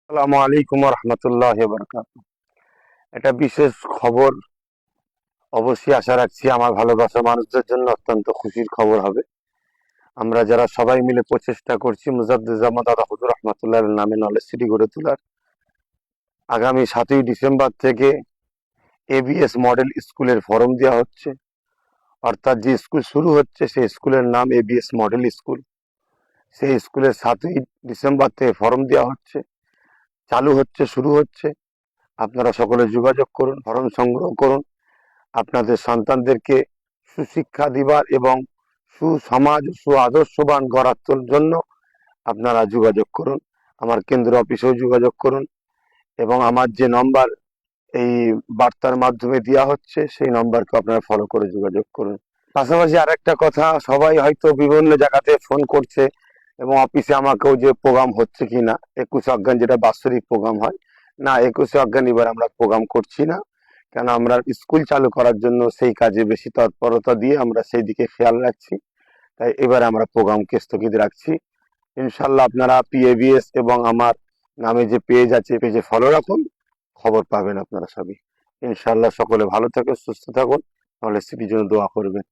আসসালামু আলাইকুম রহমতুল্লাহ বরকাত। এটা বিশেষ খবর, অবশ্যই আশা রাখছি আমার ভালোবাসা মানুষদের জন্য অত্যন্ত খুশির খবর হবে। আমরা যারা সবাই মিলে প্রচেষ্টা করছি মুজাদ্দেদ দাদা হুজুর রহমতুল্লাহ নামে নলেজ সিটি গড়ে তোলার, আগামী 7ই ডিসেম্বর থেকে এবিএস মডেল স্কুলের ফরম দেওয়া হচ্ছে। অর্থাৎ যে স্কুল শুরু হচ্ছে সেই স্কুলের নাম এবিএস মডেল স্কুল। সেই স্কুলের 7ই ডিসেম্বর থেকে ফরম দেওয়া হচ্ছে, চালু হচ্ছে, শুরু হচ্ছে। আপনারা সকলে যোগাযোগ করুন, ফরম সংগ্রহ করুন। আপনাদের সন্তানদেরকে সুশিক্ষা দিবার এবং সুসমাজ সুআদর্শবান গড়ার জন্য আপনারা যোগাযোগ করুন। আমার কেন্দ্র অফিসেও যোগাযোগ করুন এবং আমার যে নম্বর এই বার্তার মাধ্যমে দেওয়া হচ্ছে সেই নম্বরকে আপনারা ফলো করে যোগাযোগ করুন। পাশাপাশি আরেকটা কথা, সবাই হয়তো বিভিন্ন জায়গাতে ফোন করছে এবং অফিসে আমাকেও যে প্রোগ্রাম হচ্ছে কিনা 21 অজ্ঞান, যেটা বাৎসরিক প্রোগ্রাম হয় না, 21 অজ্ঞান এবার আমরা প্রোগ্রাম করছি না। কেন, আমরা স্কুল চালু করার জন্য সেই কাজে বেশি তৎপরতা দিয়ে আমরা সেই দিকে খেয়াল রাখছি। তাই এবারে আমরা প্রোগ্রামকে স্থগিত রাখছি। ইনশাল্লাহ আপনারা পিএবিএস এবং আমার নামে যে পেজ আছে, পেজে ফলো রাখুন, খবর পাবেন আপনারা সবই। ইনশাল্লাহ সকলে ভালো থাকুন, সুস্থ থাকুন, তাহলে স্মৃতির জন্য দোয়া করবেন।